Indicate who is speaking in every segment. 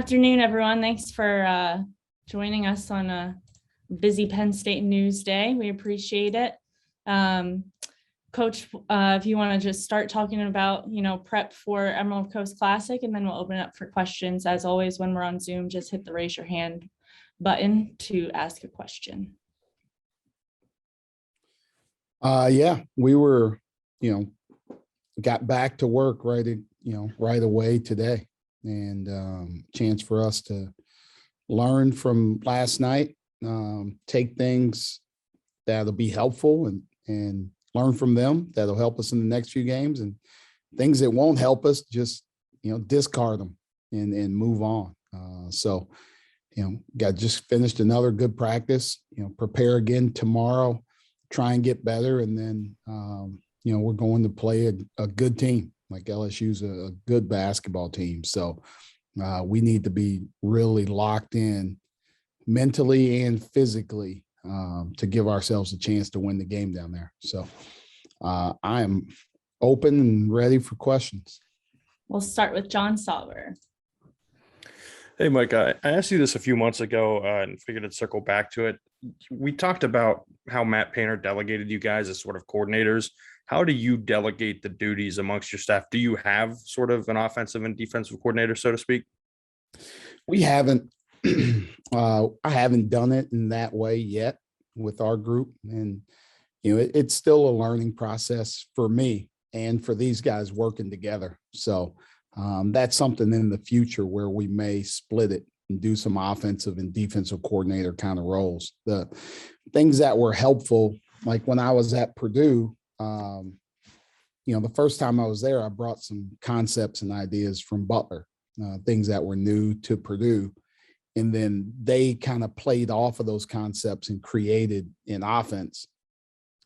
Speaker 1: Afternoon, everyone. Thanks for joining us on a busy Penn State News Day. We appreciate it. Coach, if you want to just start talking about, prep for Emerald Coast Classic, and then we'll open it up for questions. As always, when we're on Zoom, just hit the raise your hand button to ask a question.
Speaker 2: We were, got back to work right away today, and chance for us to learn from last night, take things that'll be helpful and learn from them that'll help us in the next few games, and things that won't help us, just, discard them and move on. Got just finished another good practice, prepare again tomorrow, try and get better. And then, we're going to play a good team. Like LSU's a good basketball team. So we need to be really locked in mentally and physically to give ourselves a chance to win the game down there. So I am open and ready for questions.
Speaker 1: We'll start with John Sauber.
Speaker 3: Hey, Micah, I asked you this a few months ago and figured I'd circle back to it. We talked about how Matt Painter delegated you guys as sort of coordinators. How do you delegate the duties amongst your staff? Do you have sort of an offensive and defensive coordinator, so to speak?
Speaker 2: We haven't. I haven't done it in that way yet with our group. And, it's still a learning process for me and for these guys working together. So that's something in the future where we may split it and do some offensive and defensive coordinator kind of roles. The things that were helpful, like when I was at Purdue, the first time I was there, I brought some concepts and ideas from Butler, things that were new to Purdue. And then they kind of played off of those concepts and created an offense,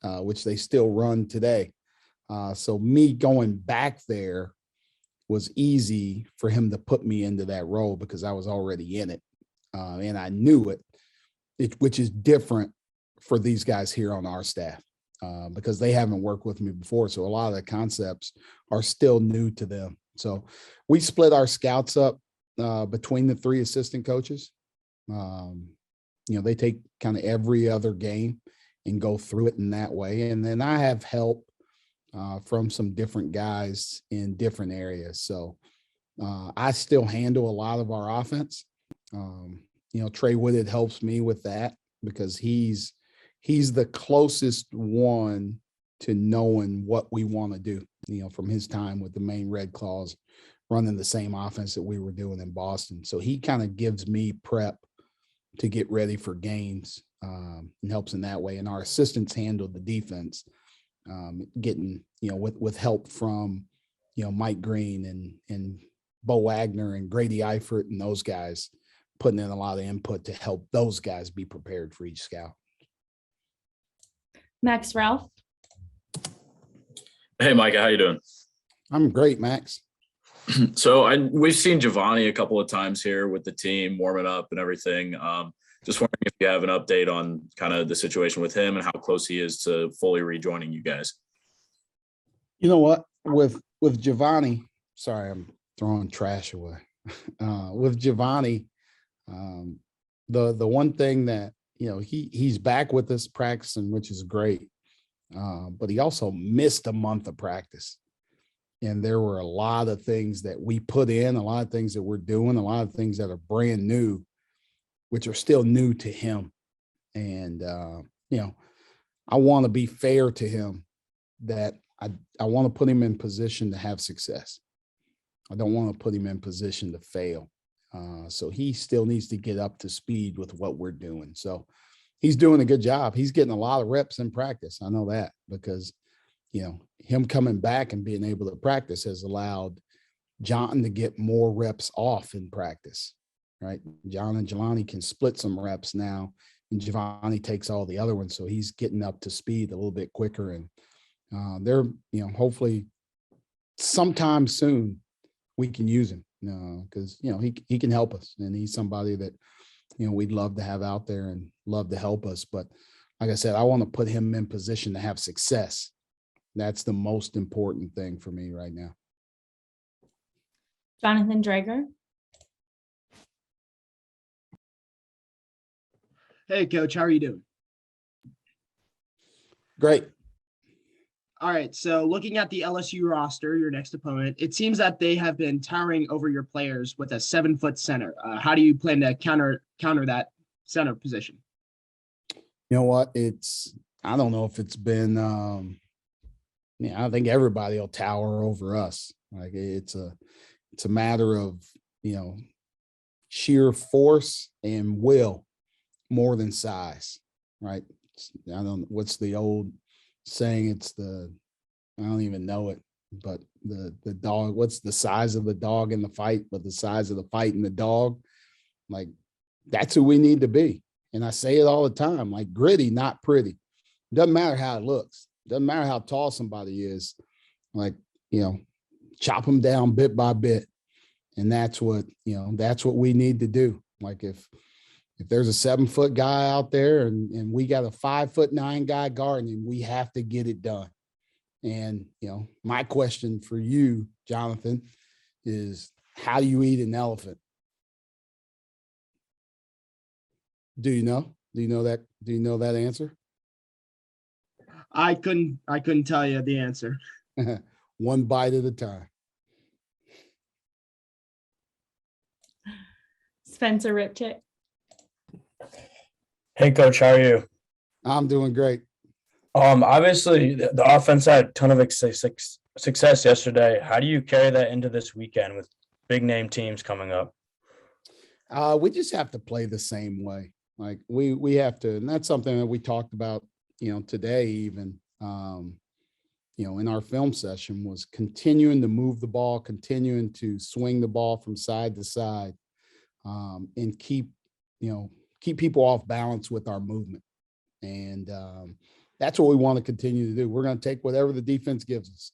Speaker 2: which they still run today. So me going back there was easy for him to put me into that role because I was already in it. And I knew it, which is different for these guys here on our staff because they haven't worked with me before. So a lot of the concepts are still new to them. So we split our scouts up between the three assistant coaches. They take kind of every other game and go through it in that way. And then I have help from some different guys in different areas. So I still handle a lot of our offense. Trey Wooded helps me with that because he's the closest one to knowing what we want to do, from his time with the Maine Red Claws, running the same offense that we were doing in Boston. So he kind of gives me prep to get ready for games and helps in that way. And our assistants handle the defense, getting, with help from, Mike Green and Bo Wagner and Grady Eifert and those guys, putting in a lot of input to help those guys be prepared for each scout.
Speaker 1: Max Ralph.
Speaker 4: Hey, Micah, how you doing?
Speaker 2: I'm great, Max.
Speaker 4: So we've seen Giovanni a couple of times here with the team warming up and everything. Just wondering if you have an update on kind of the situation with him and how close he is to fully rejoining you guys.
Speaker 2: You know what? With Giovanni, sorry, I'm throwing trash away. With Giovanni, the one thing that, he's back with us practicing, which is great. But he also missed a month of practice. And there were a lot of things that we put in, a lot of things that we're doing, a lot of things that are brand new, which are still new to him. And, I want to be fair to him that I want to put him in position to have success. I don't want to put him in position to fail. So he still needs to get up to speed with what we're doing. So he's doing a good job. He's getting a lot of reps in practice. I know that because, him coming back and being able to practice has allowed John to get more reps off in practice, right? John and Jelani can split some reps now, and Giovanni takes all the other ones. So he's getting up to speed a little bit quicker. And they're, hopefully sometime soon we can use him because, he can help us. And he's somebody that, we'd love to have out there and love to help us. But like I said, I want to put him in position to have success. That's the most important thing for me right now.
Speaker 1: Jonathan Drager.
Speaker 5: Hey, Coach, how are you doing?
Speaker 2: Great.
Speaker 5: All right, so looking at the LSU roster, your next opponent, it seems that they have been towering over your players with a 7-foot center. How do you plan to counter that center position?
Speaker 2: You know what? I don't know if it's been, I think everybody will tower over us. Like it's a matter of, sheer force and will more than size, right? I don't, what's the old saying? I don't even know it, but the dog, what's the size of the dog in the fight, but the size of the fight in the dog? Like that's who we need to be. And I say it all the time, like gritty, not pretty. Doesn't matter how it looks. Doesn't matter how tall somebody is. Like, chop them down bit by bit. And that's what we need to do. Like if there's a 7-foot guy out there and we got a 5'9" guy guarding him, we have to get it done. And, my question for you, Jonathan, is how do you eat an elephant? Do you know? Do you know that? Do you know that answer?
Speaker 5: I couldn't tell you the answer.
Speaker 2: One bite at a time.
Speaker 1: Spencer Ripchick.
Speaker 6: Hey, Coach, how are you?
Speaker 2: I'm doing great.
Speaker 6: Obviously, the offense had a ton of success yesterday. How do you carry that into this weekend with big name teams coming up?
Speaker 2: We just have to play the same way. Like we have to, and that's something that we talked about, today even, in our film session was continuing to move the ball, continuing to swing the ball from side to side, and keep people off balance with our movement. And that's what we want to continue to do. We're going to take whatever the defense gives us.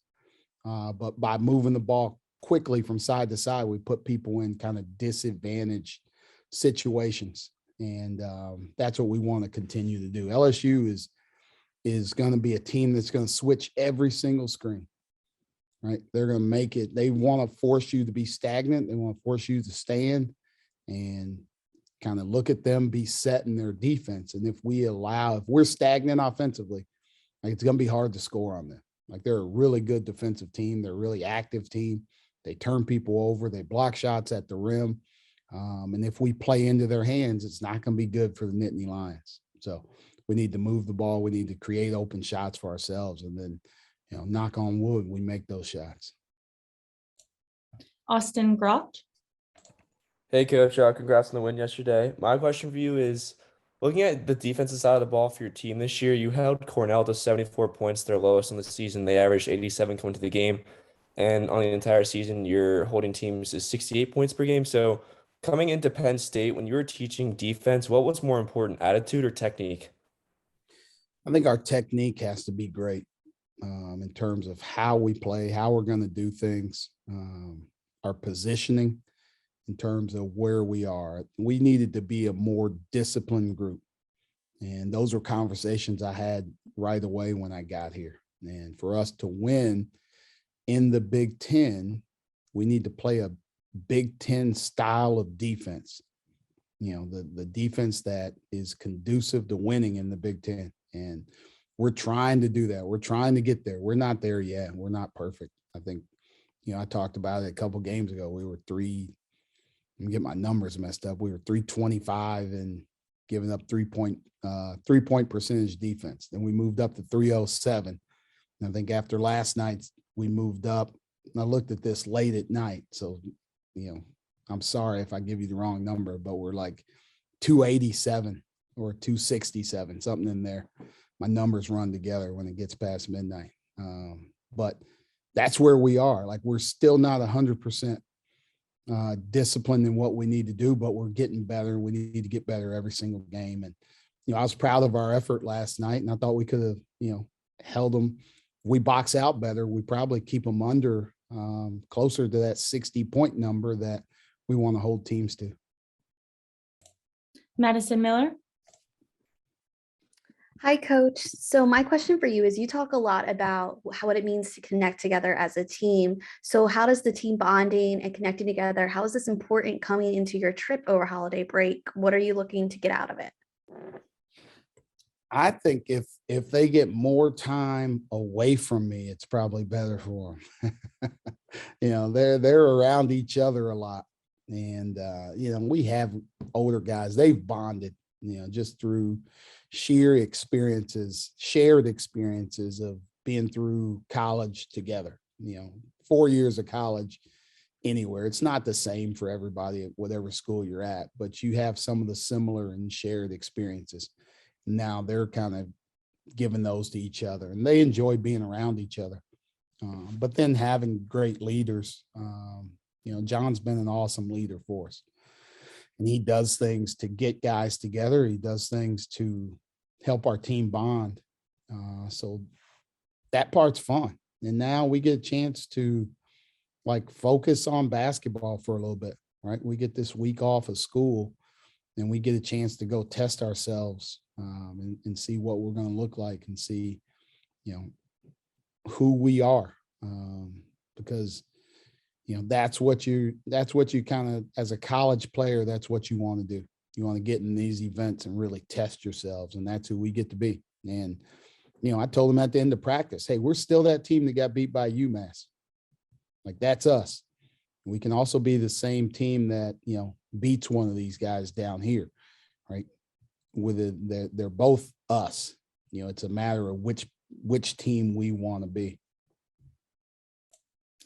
Speaker 2: But by moving the ball quickly from side to side, we put people in kind of disadvantaged situations. And that's what we want to continue to do. LSU is going to be a team that's going to switch every single screen, right? They're going to make it. They want to force you to be stagnant. They want to force you to stand and kind of look at them be set in their defense. And if we're stagnant offensively, like it's going to be hard to score on them. Like they're a really good defensive team. They're a really active team. They turn people over. They block shots at the rim. And if we play into their hands, it's not going to be good for the Nittany Lions. So we need to move the ball. We need to create open shots for ourselves. And then, knock on wood, we make those shots.
Speaker 1: Austin Groft.
Speaker 7: Hey, Coach. Congrats on the win yesterday. My question for you is, looking at the defensive side of the ball for your team this year, you held Cornell to 74 points, their lowest in the season. They averaged 87 coming to the game. And on the entire season, your holding teams is 68 points per game. So coming into Penn State, when you were teaching defense, what was more important, attitude or technique?
Speaker 2: I think our technique has to be great in terms of how we play, how we're going to do things, our positioning in terms of where we are. We needed to be a more disciplined group. And those were conversations I had right away when I got here. And for us to win in the Big Ten, we need to play a Big Ten style of defense, the defense that is conducive to winning in the Big Ten. And we're trying to do that. We're trying to get there. We're not there yet. We're not perfect. I think, I talked about it a couple games ago. We were let me get my numbers messed up. We were 325 and giving up 3-point percentage defense. Then we moved up to 307. And I think after last night, we moved up. And I looked at this late at night. So, I'm sorry if I give you the wrong number, but we're like 287 or 267, something in there. My numbers run together when it gets past midnight. But that's where we are. Like we're still not 100% disciplined in what we need to do, but we're getting better. We need to get better every single game. And, I was proud of our effort last night, and I thought we could have, held them. If we box out better, we probably keep them under closer to that 60-point number that we want to hold teams to.
Speaker 1: Madison Miller.
Speaker 8: Hi, Coach. So my question for you is, you talk a lot about what it means to connect together as a team. So how does the team bonding and connecting together, how is this important coming into your trip over holiday break? What are you looking to get out of it?
Speaker 2: I think if they get more time away from me, it's probably better for them. They're around each other a lot. And we have older guys, they've bonded, just through shared experiences of being through college together, 4 years of college anywhere. It's not the same for everybody at whatever school you're at, but you have some of the similar and shared experiences. Now they're kind of giving those to each other, and they enjoy being around each other. But then having great leaders, John's been an awesome leader for us, and he does things to get guys together. He does things to help our team bond. So that part's fun. And now we get a chance to focus on basketball for a little bit, right? We get this week off of school, and we get a chance to go test ourselves and see what we're going to look like, and see, who we are. Because, that's what you kind of, as a college player, that's what you want to do. You want to get in these events and really test yourselves. And that's who we get to be. And, I told them at the end of practice, hey, we're still that team that got beat by UMass. That's us. We can also be the same team that, beats one of these guys down here, right? They're both us. It's a matter of which team we want to be.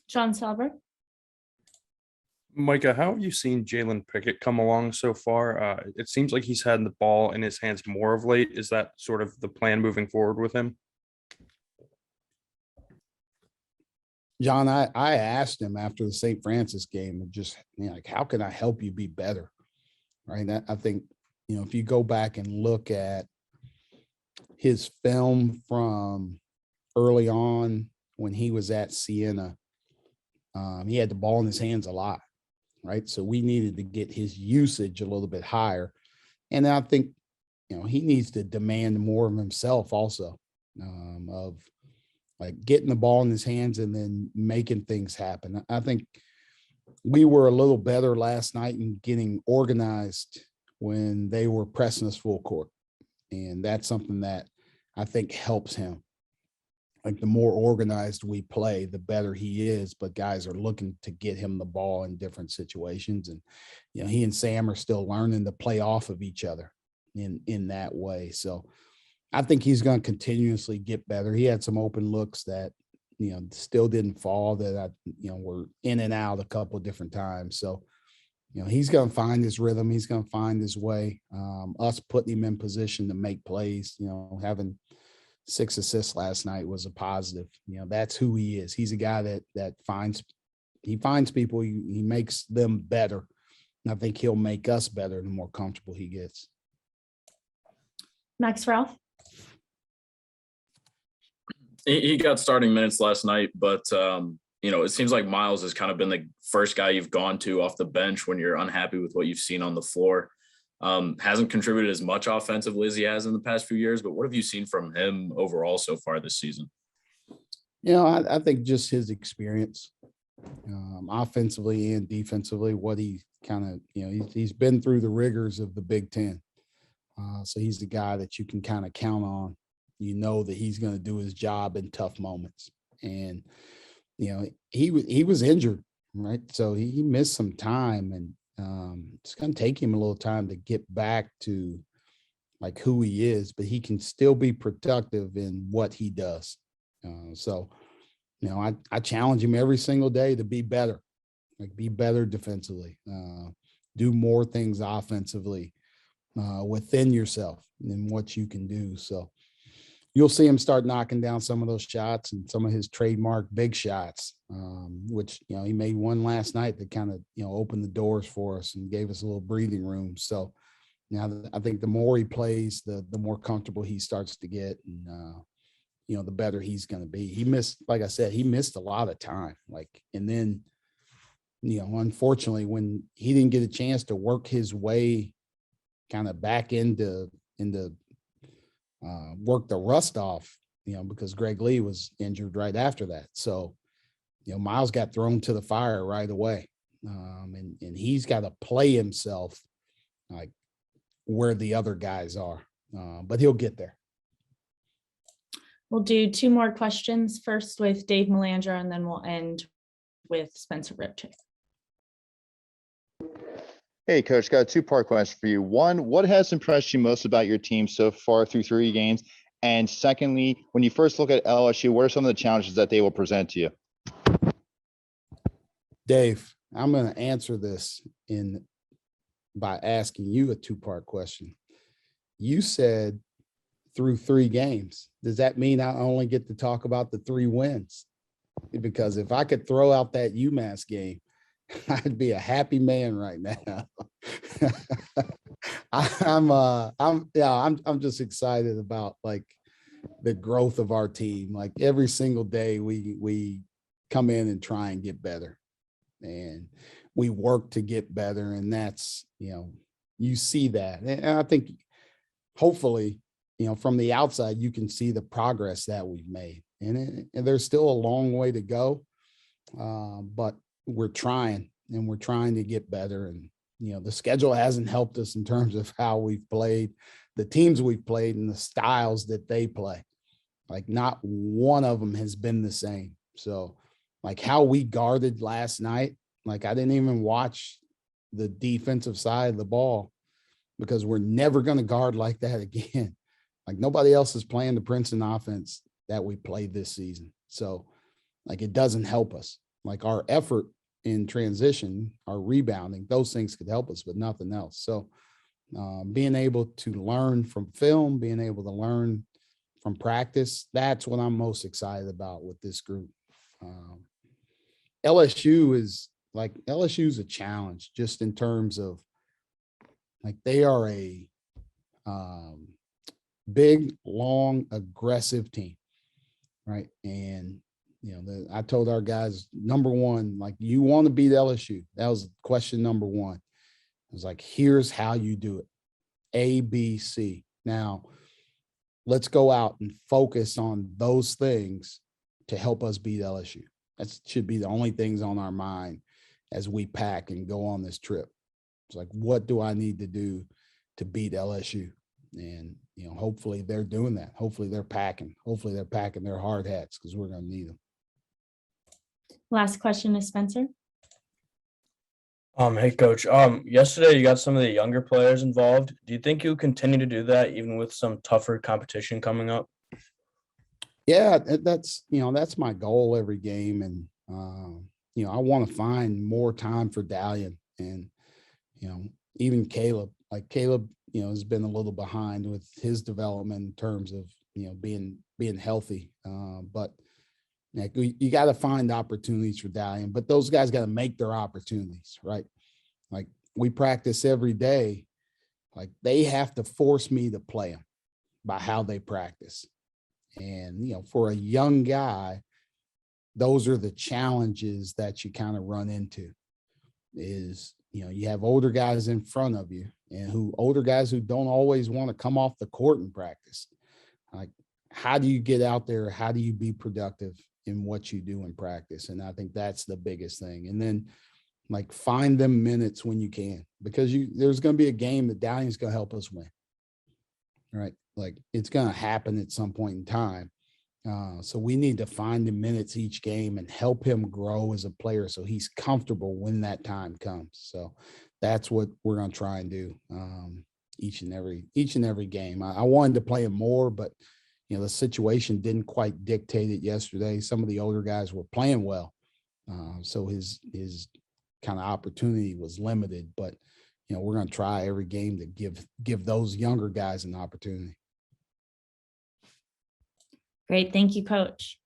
Speaker 1: John Sauber.
Speaker 3: Micah, how have you seen Jalen Pickett come along so far? It seems like he's had the ball in his hands more of late. Is that sort of the plan moving forward with him?
Speaker 2: John, I asked him after the St. Francis game, just how can I help you be better? Right. I think, if you go back and look at his film from early on when he was at Siena, he had the ball in his hands a lot. Right. So we needed to get his usage a little bit higher. And I think, he needs to demand more of himself also, of getting the ball in his hands and then making things happen. I think we were a little better last night in getting organized when they were pressing us full court. And that's something that I think helps him. The more organized we play, the better he is, but guys are looking to get him the ball in different situations. And, he and Sam are still learning to play off of each other in that way. So I think he's going to continuously get better. He had some open looks that, still didn't fall, that were in and out a couple of different times. So, he's going to find his rhythm. He's going to find his way. Us putting him in position to make plays, having 6 assists last night was a positive. That's who he is. He's a guy that finds people, he makes them better. And I think he'll make us better the more comfortable he gets.
Speaker 1: Max Ralph.
Speaker 4: He got starting minutes last night, but it seems like Miles has kind of been the first guy you've gone to off the bench when you're unhappy with what you've seen on the floor. Hasn't contributed as much offensively as he has in the past few years, but what have you seen from him overall so far this season?
Speaker 2: I think just his experience, offensively and defensively, what he kind of, he's been through the rigors of the Big Ten. So he's the guy that you can kind of count on. That he's going to do his job in tough moments. And, he was injured, right? So he missed some time, and it's going to take him a little time to get back to who he is, but he can still be productive in what he does. So I challenge him every single day to be better, be better defensively, do more things offensively within yourself and what you can do. So you'll see him start knocking down some of those shots and some of his trademark big shots, which, he made one last night that kind of, opened the doors for us and gave us a little breathing room. So now I think the more he plays, the more comfortable he starts to get, and, the better he's going to be. He missed, like I said, he missed a lot of time. And then, unfortunately, when he didn't get a chance to work his way kind of back into work the rust off, because Greg Lee was injured right after that. So, Miles got thrown to the fire right away. And he's got to play himself where the other guys are. But he'll get there.
Speaker 1: We'll do 2 more questions, first with Dave Melandra, and then we'll end with Spencer Ripchick.
Speaker 9: Hey, Coach, got a 2-part question for you. One, what has impressed you most about your team so far through 3 games? And secondly, when you first look at LSU, what are some of the challenges that they will present to you?
Speaker 2: Dave, I'm going to answer this by asking you a 2-part question. You said through 3 games. Does that mean I only get to talk about the 3 wins? Because if I could throw out that UMass game, I'd be a happy man right now. I'm just excited about like the growth of our team. Like every single day we come in and try and get better, and we work to get better. And that's, you see that. And I think hopefully, from the outside, you can see the progress that we've made, and there's still a long way to go. But we're trying to get better. And, the schedule hasn't helped us in terms of how we've played, the teams we've played, and the styles that they play. Like not one of them has been the same. So like how we guarded last night, like I didn't even watch the defensive side of the ball because we're never going to guard like that again. Like nobody else is playing the Princeton offense that we played this season. So like it doesn't help us. Like our effort in transition, our rebounding, those things could help us, but nothing else. So being able to learn from film, being able to learn from practice, that's what I'm most excited about with this group. LSU is a challenge just in terms of like they are a big, long, aggressive team, right? And I told our guys, number one, like you want to beat LSU. That was question number one. It was like, here's how you do it. A, B, C. Now, let's go out and focus on those things to help us beat LSU. That should be the only things on our mind as we pack and go on this trip. It's like, what do I need to do to beat LSU? And, hopefully they're doing that. Hopefully they're packing. Hopefully they're packing their hard hats because we're going to need them.
Speaker 1: Last question is Spencer.
Speaker 6: Hey, Coach. Yesterday you got some of the younger players involved. Do you think you'll continue to do that even with some tougher competition coming up?
Speaker 2: Yeah, that's my goal every game. And, I want to find more time for Dalian and, even Caleb. Like Caleb, has been a little behind with his development in terms of, being healthy. But like you got to find opportunities for Dalian, but those guys got to make their opportunities, right? Like we practice every day. Like they have to force me to play them by how they practice. And, for a young guy, those are the challenges that you kind of run into is, you have older guys in front of you and older guys who don't always want to come off the court and practice. Like, how do you get out there? How do you be productive in what you do in practice? And I think that's the biggest thing. And then like find them minutes when you can, because there's going to be a game that Dalian's going to help us win. Right. Like it's going to happen at some point in time. So we need to find the minutes each game and help him grow as a player so he's comfortable when that time comes. So that's what we're going to try and do each and every game. I wanted to play him more, but the situation didn't quite dictate it yesterday. Some of the older guys were playing well. So his kind of opportunity was limited, but we're going to try every game to give those younger guys an opportunity.
Speaker 1: Great. Thank you, Coach.